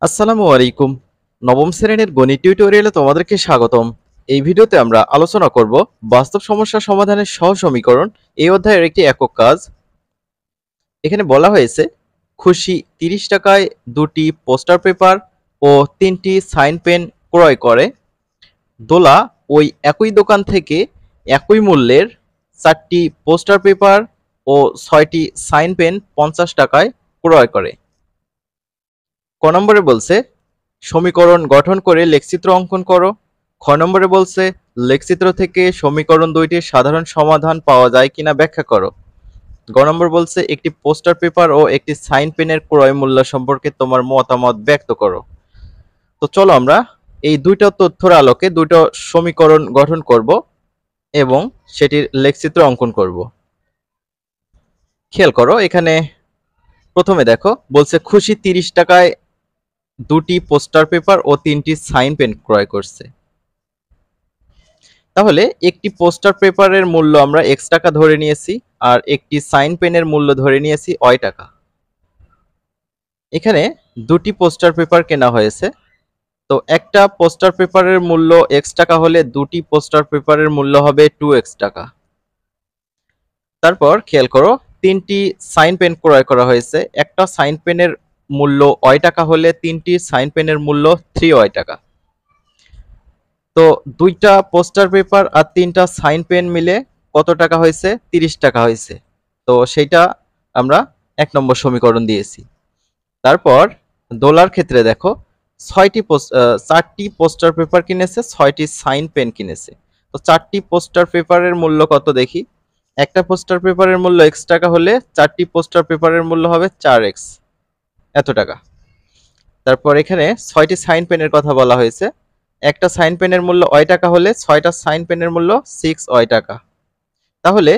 আসসালামু আলাইকুম। নবম শ্রেণীর গণিত টিউটোরিয়ালে তোমাদেরকে স্বাগতম। এই ভিডিওতে আমরা আলোচনা করব বাস্তব সমস্যা সমাধানের সহজ সমীকরণ। এই অধ্যায়ের একটি একক কাজ। এখানে বলা হয়েছে খুশি ৩০ টাকায় দুটি পোস্টার পেপার ও তিনটি সাইন পেন ক্রয় করে। দোলা ওই একই দোকান থেকে একই মূল্যের ৪টি পোস্টার পেপার ও ৬টি সাইন পেন ৫০ টাকায় ক্রয় করে। ক নম্বরে বলছে সমীকরণ গঠন করে লেখচিত্র অঙ্কন করো। খ নম্বরে বলছে লেখচিত্র থেকে সমীকরণ দুইটির সাধারণ সমাধান পাওয়া যায় কিনা ব্যাখ্যা করো। গ নম্বর বলছে একটি পোস্টার পেপার ও একটি সাইন পেনের ক্রয় মূল্য সম্পর্কে তোমার মতামত ব্যক্ত করো। তো চলো আমরা এই দুইটা তথ্যের আলোকে দুটো সমীকরণ গঠন করব এবং সেটির লেখচিত্র অঙ্কন করব। খেয়াল করো, এখানে প্রথমে দেখো বলছে খুশি ৩০ টাকায় দুটি পোস্টার পেপার ও তিনটি সাইন পেন ক্রয় করছে। তাহলে একটি পোস্টার পেপারের মূল্য আমরা x টাকা ধরে নিয়েছি আর একটি সাইন পেনের মূল্য ধরে নিয়েছি y টাকা। এখানে দুটি পোস্টার পেপার কেনা হয়েছে, তো একটা পোস্টার পেপারের মূল্য x টাকা হলে দুটি পোস্টার পেপারের মূল্য হবে 2x টাকা। তারপর খেয়াল করো, তিনটি সাইন পেন ক্রয় করা হয়েছে। একটা সাইন পেনের মূল্য y টাকা হলে তিনটি সাইন পেনের মূল্য 3y টাকা। তো দুইটা পোস্টার পেপার আর তিনটা সাইন পেন মিলে কত টাকা হয়েছে? 30 টাকা হয়েছে। তো সেইটা আমরা ১ নম্বর সমীকরণ দিয়েছি। তারপর দোলার ক্ষেত্রে দেখো 4টি পোস্টার পেপার কিনেছে, 6টি সাইন পেন কিনেছে। তো 4টি পোস্টার পেপারের মূল্য কত দেখি। একটা পোস্টার পেপারের মূল্য x টাকা হলে 4টি পোস্টার পেপারের মূল্য হবে 4x, এত টাকা। তারপর এখানে 6টি সাইন পেনের কথা বলা হয়েছে। একটা সাইন পেনের মূল্য y টাকা হলে 6টা সাইন পেনের মূল্য 6y টাকা। তাহলে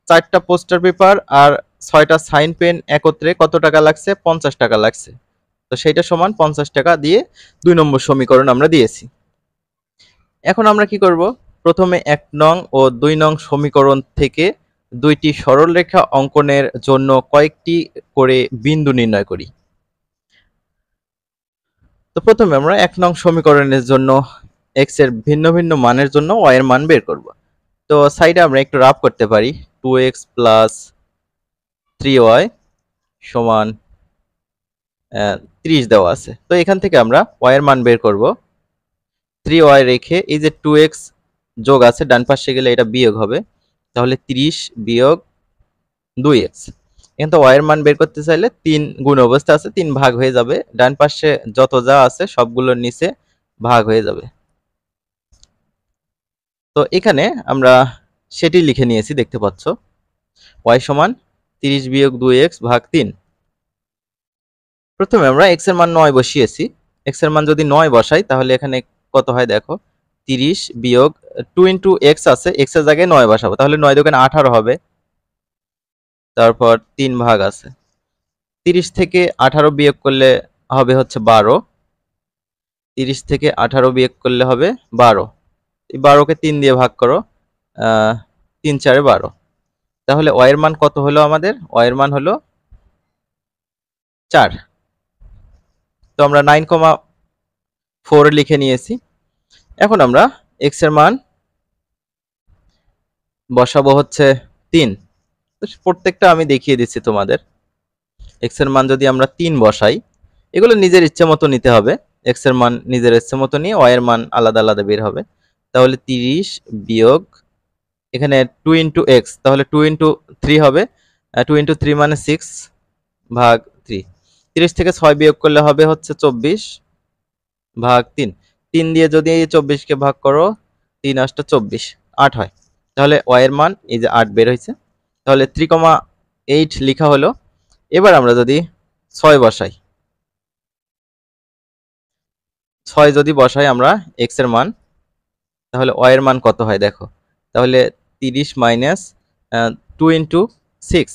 4টা পোস্টার পেপার আর 6টা সাইন পেন একত্রে কত টাকা লাগছে? 50 টাকা লাগছে। তো সেইটা সমান 50 টাকা দিয়ে 2 নম্বর সমীকরণ আমরা দিয়েছি। এখন আমরা কি করব? প্রথমে 1 নং ও 2 নং সমীকরণ থেকে দুইটি সরলরেখা অঙ্কনের জন্য কয়েকটি করে বিন্দু নির্ণয় করি। তো প্রথমে আমরা 1 নং সমীকরণের জন্য x এর ভিন্ন ভিন্ন মানের জন্য y এর মান বের করব। তো সাইডে আমরা একটু রাফ করতে পারি। 2x প্লাস 3y সমান 30 দেওয়া আছে। তো এখান থেকে আমরা y এর মান বের করব। 3y রেখে এই যে 2x যোগ আছে, ডান পাশে গেলে এটা বিয়োগ হবে। তাহলে 30 বিয়োগ 2x। এখান থেকে y এর মান বের করতে চাইলে 3 গুণ অবস্থা আছে, 3 ভাগ হয়ে যাবে। ডান পাশে যত যা আছে সবগুলোর নিচে ভাগ হয়ে যাবে। তো এখানে আমরা সেটি লিখে নিয়েছি, দেখতে পাচ্ছ y সমান 30 বিয়োগ 2x ভাগ 3। প্রথমে আমরা x এর মান 9 বসিয়েছি। x এর মান যদি 9 বসাই তাহলে এখানে কত হয় দেখো, 30 বিয়োগ 2 ইন্টু x আছে, x এর জায়গায় 9 বসাবো, তাহলে 9 দোকানে 18 হবে। তারপর 3 ভাগ আছে, 30 থেকে 18 বিয়োগ করলে হবে হচ্ছে 12। 30 থেকে 18 বিয়োগ করলে হবে 12। এই 12কে 3 দিয়ে ভাগ করো, 3 4 12। তাহলে y এর মান কত হলো আমাদের? y এর মান হলো 4। তো আমরা 9,4 লিখে নিয়েছি। এখন আমরা x এর মান বসাবো হচ্ছে 3। প্রত্যেকটা আমি দেখিয়ে দিচ্ছি তোমাদের। x এর মান যদি আমরা 3 বসাই, এগুলো নিজের ইচ্ছে মতো নিতে হবে। x এর মান নিজের ইচ্ছে মতো নিয়ে y এর মান আলাদা আলাদা বের হবে। তাহলে 30 বিয়োগ এখানে 2 ইন্টু x, তাহলে 2 ইন্টু 3 হবে। 2 ইন্টু 3 মানে 6 ভাগ 3। 30 থেকে 6 বিয়োগ করলে হবে হচ্ছে 24 ভাগ 3। 3 দিয়ে যদি এই 24কে ভাগ করো, 3 8 24, 8 হয়। তাহলে y এর মান এই যে 8 বের হয়েছে। তাহলে 3,8 লেখা হলো। এবার আমরা যদি 6 বসাই, 6 যদি বসাই আমরা x এর মান, তাহলে y এর মান কত হয় দেখো। তাহলে 30 মাইনাস 2 ইন্টু 6,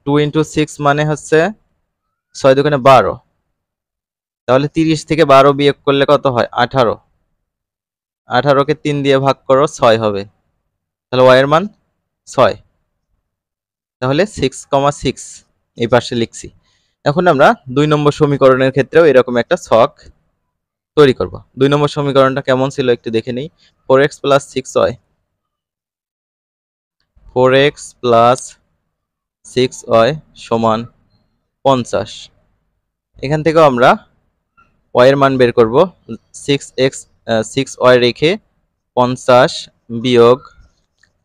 2 ইন্টু 6 মানে হচ্ছে 6 দুগুণে 12। তাহলে 30 থেকে 12 বিয়োগ করলে কত হয়? 18। 18কে 3 দিয়ে ভাগ করো, 6 হবে। তাহলে y এর মান 6। তাহলে 6,6 এই পাশে লিখছি। এখন আমরা 2 নম্বর সমীকরণের ক্ষেত্রেও এরকম একটা ছক তৈরি করব। 2 নম্বর সমীকরণটা কেমন ছিল একটু দেখে নেই। 4x + 6y 4x + 6y = 50। এখান থেকেও আমরা y এর মান বের করব। 6y রেখে 50 বিয়োগ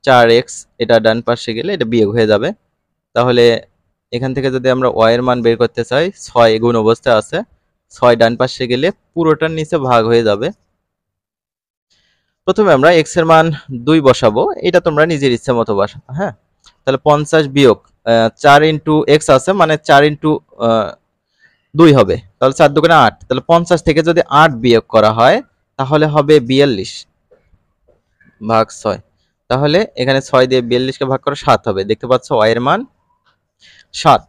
4x, এটা ডান পাশে গেলে এটা বিয়োগ হয়ে যাবে। তাহলে এখান থেকে যদি আমরা y এর মান বের করতে চাই, 6 গুণ অবস্থায় আছে, 6 ডান পাশে গেলে পুরোটার নিচে ভাগ হয়ে যাবে। প্রথমে আমরা x এর মান 2 বসাবো, এটা তোমরা নিজের ইচ্ছে মতো বসাবো। হ্যাঁ, তাহলে 50 বিয়োগ 4 ইন্টু x আছে, মানে 4 ইন্টু 2 হবে, তাহলে 4 দুগুণে 8। তাহলে 50 থেকে যদি 8 বিয়োগ করা হয় তাহলে হবে 42 ভাগ 6। তাহলে এখানে 6 দিয়ে 42 কে ভাগ করে 7 হবে। দেখতে পাচ্ছ y এর মান 7।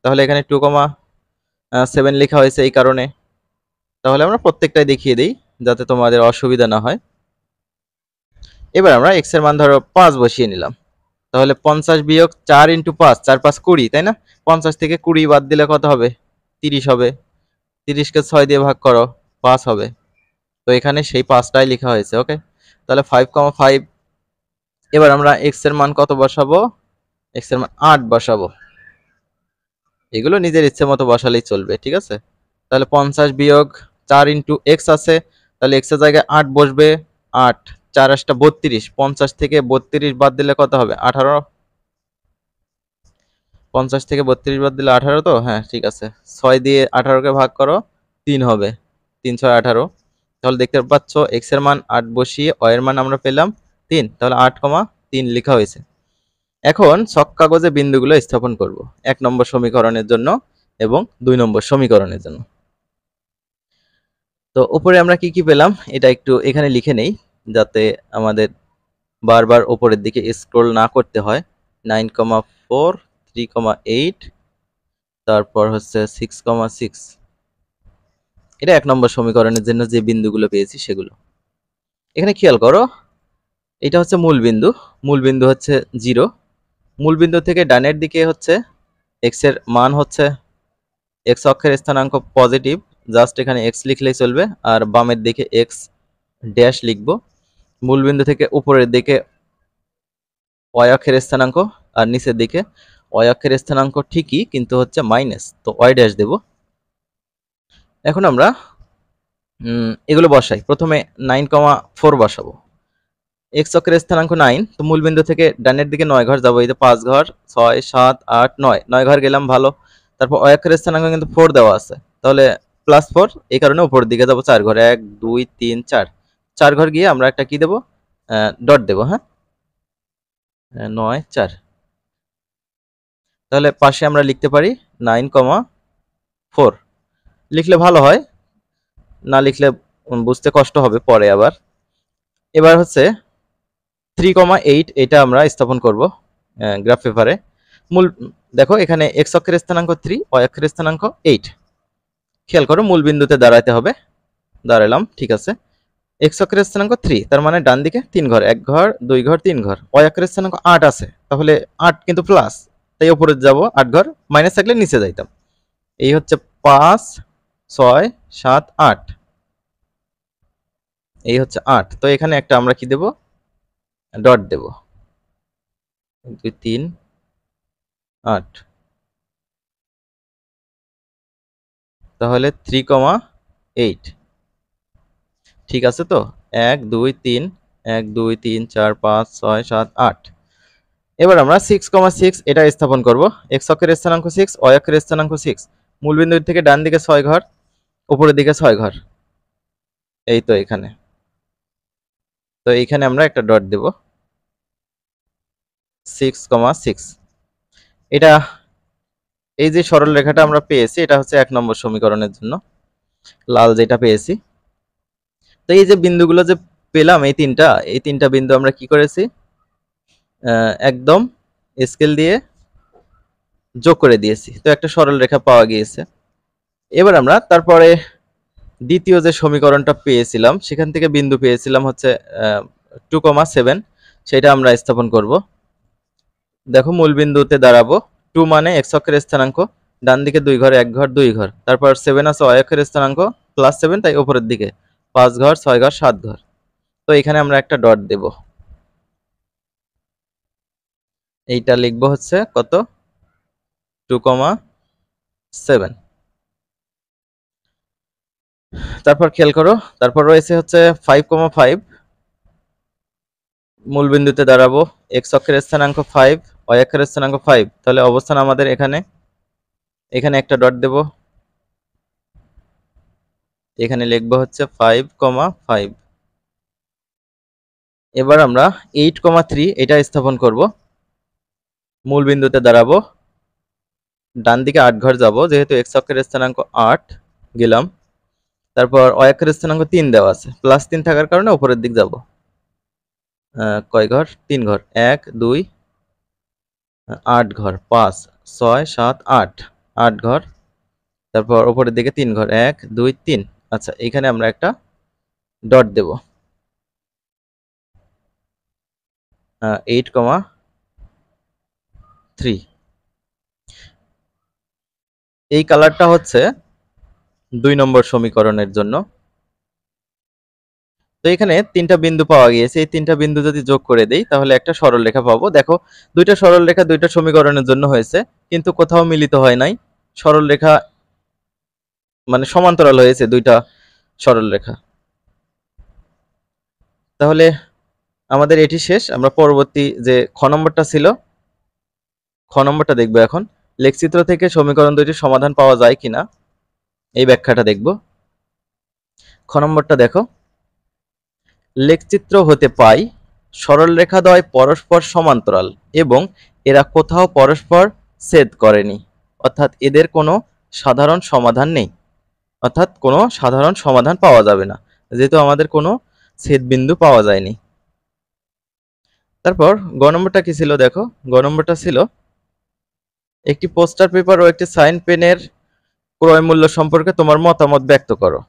তাহলে এখানে 2,7 লেখা হয়েছে এই কারণে। তাহলে আমরা প্রত্যেকটাই দেখিয়ে দিই যাতে তোমাদের অসুবিধা না হয়। এবার আমরা x এর মান ধরো 5 বসিয়ে নিলাম। তাহলে 50 বিয়োগ 4 ইন্টু 5, 4 5 20, তাই না? 50 থেকে 20 বাদ দিলে কত হবে? 30 হবে। 30 কে 6 দিয়ে ভাগ করো, 5 হবে। তো এখানে সেই 5টাই লেখা হয়েছে। ওকে, তাহলে 5,5। এবার আমরা x এর মান কত বসাবো? x এর মান 8 বসাবো। এগুলো নিজের ইচ্ছে মতো বসালেই চলবে, ঠিক আছে? তাহলে 50 বিয়োগ 4 ইন্টু x আছে, তাহলে x এর জায়গায় 8 বসবে। 8 4 8 32, 50 থেকে 32 বাদ দিলে কত হবে? 18। 50 থেকে 32 বাদ দিলে 18, তো হ্যাঁ ঠিক আছে। 6 দিয়ে 18 কে ভাগ করো, 3 হবে। 3 6 18। তাহলে দেখতে পাচ্ছ x এর মান 8 বসিয়ে y এর মান আমরা পেলাম 3, তাহলে 8,3 লেখা হয়েছে। এখন ছক কাগজে বিন্দুগুলো স্থাপন করব 1 নম্বর সমীকরণের জন্য এবং 2 নম্বর সমীকরণের জন্য। তো উপরে আমরা কি কি পেলাম এটা একটু এখানে লিখে নেই, যাতে আমাদের বারবার উপরের দিকে স্ক্রল না করতে হয়। 9,4 3,8, তারপর হচ্ছে 6,6। এটা 1 নম্বর সমীকরণের জন্য যে বিন্দুগুলো পেয়েছি সেগুলো। এখানে খেয়াল করো, এটা হচ্ছে মূল বিন্দু। মূল বিন্দু হচ্ছে 0। মূল বিন্দু থেকে ডানের দিকে হচ্ছে x এর মান হচ্ছে, x অক্ষের স্থানাঙ্ক পজিটিভ, জাস্ট এখানে x লিখলেই চলবে, আর বামের দিকে x ড্যাশ লিখব। মূল বিন্দু থেকে উপরের দিকে y অক্ষের স্থানাঙ্ক, আর নিচের দিকে y অক্ষের স্থানাঙ্ক ঠিকই, কিন্তু হচ্ছে মাইনাস, তো y ড্যাশ দেব। এখন আমরা এগুলো বসাই। প্রথমে 9,4 বসাবো। x অক্ষের স্থানাঙ্ক 9, তো মূল বিন্দু থেকে ডানের দিকে 9 ঘর যাবো, এই যে 5 ঘর, 6 7 8 9, 9 ঘর গেলাম, ভালো। তারপর y অক্ষের স্থানাঙ্ক কিন্তু 4 দেওয়া আছে, তাহলে +4, এই কারণে উপরের দিকে যাবো 4 ঘর, 1 2 3 4। 4 ঘর গিয়ে আমরা একটা কি দেবো? ডট দেবো। হ্যাঁ, 9 4। তাহলে পাশে আমরা লিখতে পারি 9,4 লিখলে ভালো হয়, না লিখলে বুঝতে কষ্ট হবে পরে আবার। এবার হচ্ছে 3,8, এটা আমরা স্থাপন করব গ্রাফ পেপারে। মূল দেখো এখানে x অক্ষের স্থানাঙ্ক 3, y অক্ষের স্থানাঙ্ক 8। খেয়াল করো মূল বিন্দুতে দাঁড়াতে হবে। দাঁড়ালাম, ঠিক আছে। x অক্ষের স্থানাঙ্ক 3, তার মানে ডান দিকে 3 ঘর, 1 ঘর 2 ঘর 3 ঘর। y অক্ষের স্থানাঙ্ক 8 আছে, তাহলে 8 কিন্তু প্লাস, তাই উপরে যাব। 8 ঘর, মাইনাস থাকলে নিচে যাইতাম। এই হচ্ছে 5 6 7 8, এই হচ্ছে 8। তো এখানে একটা আমরা কি দেব? ডট দেব। 2 3 8, তাহলে 3,8 ঠিক আছে। তো 1 2 3 1 2 3 4 5 6 7 8। এবার আমরা 6,6 এটা স্থাপন করব। x অক্ষের স্থানাঙ্ক 6, y অক্ষের স্থানাঙ্ক 6। মূলবিন্দু থেকে ডান দিকে 6 ঘর, উপরের দিকে 6 ঘর, এই তো এখানে। তো এখানে আমরা একটা ডট দেব। 6,6, এটা এই যে সরল রেখাটা আমরা পেয়েছি, এটা হচ্ছে 1 নম্বর সমীকরণের জন্য লাল যেটা পেয়েছি। তো এই যে বিন্দুগুলো যে পেলাম, এই তিনটা বিন্দু আমরা কি করেছি? একদম স্কেল দিয়ে যোগ করে দিয়েছি, তো একটা সরল রেখা পাওয়া গিয়েছে। এবার আমরা তারপরে দ্বিতীয় যে সমীকরণটা পেয়েছিলাম, সেখান থেকে বিন্দু পেয়েছিলাম হচ্ছে 2,7, সেটা আমরা স্থাপন করব। দেখো মূল বিন্দুতে দাঁড়াবো। 2 মানে x অক্ষের স্থানাঙ্ক, ডান দিকে 2 ঘর 1 ঘর 2 ঘর, তারপর 7 আছে অ অক্ষের স্থানাঙ্ক +7, তাই উপরের দিকে 5 ঘর 6 ঘর 7 ঘর। তো এখানে আমরা একটা ডট দেব, এইটা লিখবো হচ্ছে কত 2,7। তারপর খেয়াল করো, তারপর রয়েছে হচ্ছে 5,5, মূল বিন্দুতে দাঁড়াবো, এক্স অক্ষের স্থানাঙ্ক 5, ওয়াই অক্ষের স্থানাঙ্ক 5, তাহলে অবস্থান আমাদের এখানে, এখানে একটা ডট দেব, এখানে লিখবো হচ্ছে 5,5। এবার আমরা 8,3 এটা স্থাপন করব, মূল বিন্দুতে দাঁড়াবো, ডান দিকে 8 ঘর যাব, যেহেতু এক্স অক্ষের স্থানাঙ্ক 8 গেলাম, তারপর ওয়াই অক্ষের স্থানাঙ্ক 3 দেওয়া আছে, +3 থাকার কারণে উপরের দিক যাব, কয় ঘর 3 ঘর, 1 2 8 ঘর, 5 6 7 8, 8 ঘর, তারপর উপরের দিকে 3 ঘর, 1 2 3। আচ্ছা, এখানে আমরা একটা ডট দেব, 8,3। এই কালারটা হচ্ছে 2 নম্বর সমীকরণের জন্য। তো এখানে 3টা বিন্দু পাওয়া গিয়েছে, এই 3টা বিন্দু যদি যোগ করে দেই তাহলে একটা সরলরেখা পাবো। দেখো, 2টা সরলরেখা 2টা সমীকরণের জন্য হয়েছে, কিন্তু কোথাও মিলিত হয় নাই। সরলরেখা মানে সমান্তরাল হয়েছে 2টা সরলরেখা। তাহলে আমাদের এটি শেষ। আমরা পরবর্তী যে খ নম্বরটা ছিল, খ নম্বরটা দেখব এখন। লেখচিত্র থেকে সমীকরণ দুইটির সমাধান পাওয়া যায় কিনা এই ব্যাখ্যাটা দেখব। খ নম্বরটা দেখো, লেখচিত্র হতে পাই সরলরেখাদ্বয় পরস্পর সমান্তরাল এবং এরা কোথাও পরস্পর ছেদ করেনি, অর্থাৎ এদের কোনো সাধারণ সমাধান নেই, অর্থাৎ কোনো সাধারণ সমাধান পাওয়া যাবে না, যেহেতু আমাদের কোনো ছেদবিন্দু পাওয়া যায়নি। তারপর গ নম্বরটা কি ছিল দেখো, গ নম্বরটা ছিল একটি পোস্টার পেপার ও একটি সাইন পেনের ক্রয় মূল্য সম্পর্কে তোমার মতামত ব্যক্ত করো।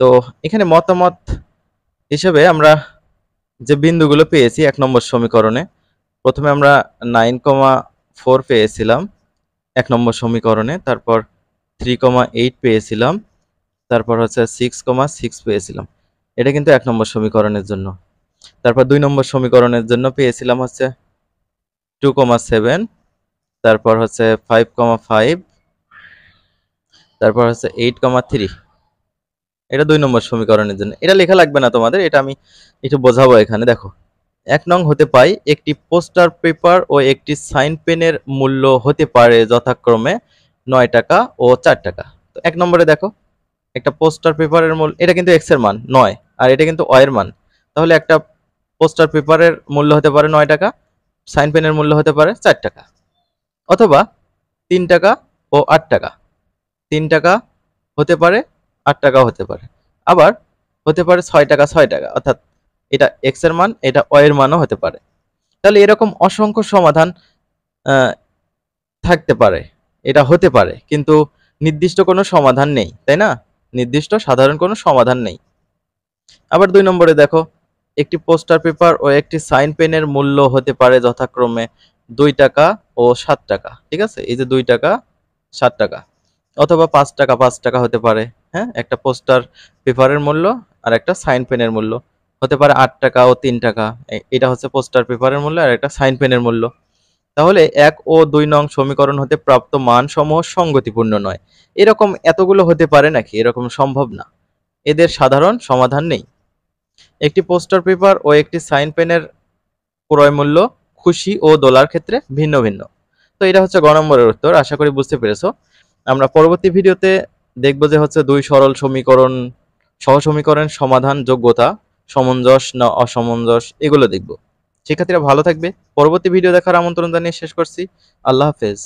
তো এখানে মতামত হিসেবে আমরা যে বিন্দুগুলো পেয়েছি 1 নম্বর সমীকরণে, প্রথমে আমরা 9,4 পেয়েছিলাম 1 নম্বর সমীকরণে, তারপর 3,8 পেয়েছিলাম, তারপর হচ্ছে 6,6 পেয়েছিলাম। এটা কিন্তু 1 নম্বর সমীকরণের জন্য। তারপর 2 নম্বর সমীকরণের জন্য পেয়েছিলাম হচ্ছে 2,7, তারপর হচ্ছে 5,5, তারপর হচ্ছে 8,3। এটা 2 নম্বর সমীকরণের জন্য। এটা লেখা লাগবে না তোমাদের, এটা আমি একটু বোঝাবো এখানে। দেখো, 1 নং হতে পাই একটি পোস্টার পেপার ও একটি সাইন পেনের মূল্য হতে পারে যথাক্রমে 9 টাকা ও 4 টাকা। তো 1 নম্বরে দেখো, একটা পোস্টার পেপারের মূল্য, এটা কিন্তু এক্স এর মান 9 আর এটা কিন্তু ওয়াই এর মান, তাহলে একটা পোস্টার পেপারের মূল্য হতে পারে 9 টাকা, সাইন পেনের মূল্য হতে পারে 4 টাকা, অথবা 3 টাকা ও 8 টাকা। 3 টাকা হতে পারে, 8 টাকাও হতে পারে, আবার হতে পারে 6 টাকা 6 টাকা, অর্থাৎ এটা এক্স এর মান, এটা ওয়াই এর মানও হতে পারে। তাহলে এরকম অসংখ্য সমাধান থাকতে পারে, এটা হতে পারে, কিন্তু নির্দিষ্ট কোনো সমাধান নেই, তাই না? নির্দিষ্ট সাধারণ কোনো সমাধান নেই। আবার 2 নম্বরে দেখো, একটি পোস্টার পেপার ও একটি সাইন পেনের মূল্য হতে পারে যথাক্রমে 2 টাকা ও 7 টাকা। ঠিক আছে, এই যে 2 টাকা 7 টাকা, অথবা 5 টাকা 5 টাকা হতে পারে। হ্যাঁ, একটা পোস্টার পেপারের মূল্য আর একটা সাইন পেনের মূল্য হতে পারে 8 টাকা ও 3 টাকা। এটা হচ্ছে পোস্টার পেপারের মূল্য আর একটা সাইন পেনের মূল্য। তাহলে 1 ও 2 নং সমীকরণ হতে প্রাপ্ত মানসমূহ সঙ্গতিপূর্ণ নয়। এরকম এতগুলো হতে পারে নাকি? এরকম সম্ভব না, এদের সাধারণ সমাধান নেই। একটি পোস্টার পেপার ও একটি সাইন পেনের ক্রয় মূল্য খুশি ও দোলার ক্ষেত্রে ভিন্ন ভিন্ন। তো এটা হচ্ছে গ নম্বরের উত্তর। আশা করি বুঝতে পেরেছো। আমরা পরবর্তী ভিডিওতে দেখব যে হচ্ছে 2 সরল সমীকরণ, সহ সমীকরণের সমাধান, যোগ্যতা, সমঞ্জস না অসমঞ্জস, এগুলো দেখব। শিক্ষার্থীরা ভালো থাকবে। পরবর্তী ভিডিও দেখার আমন্ত্রণ জানিয়ে শেষ করছি। আল্লাহ হাফেজ।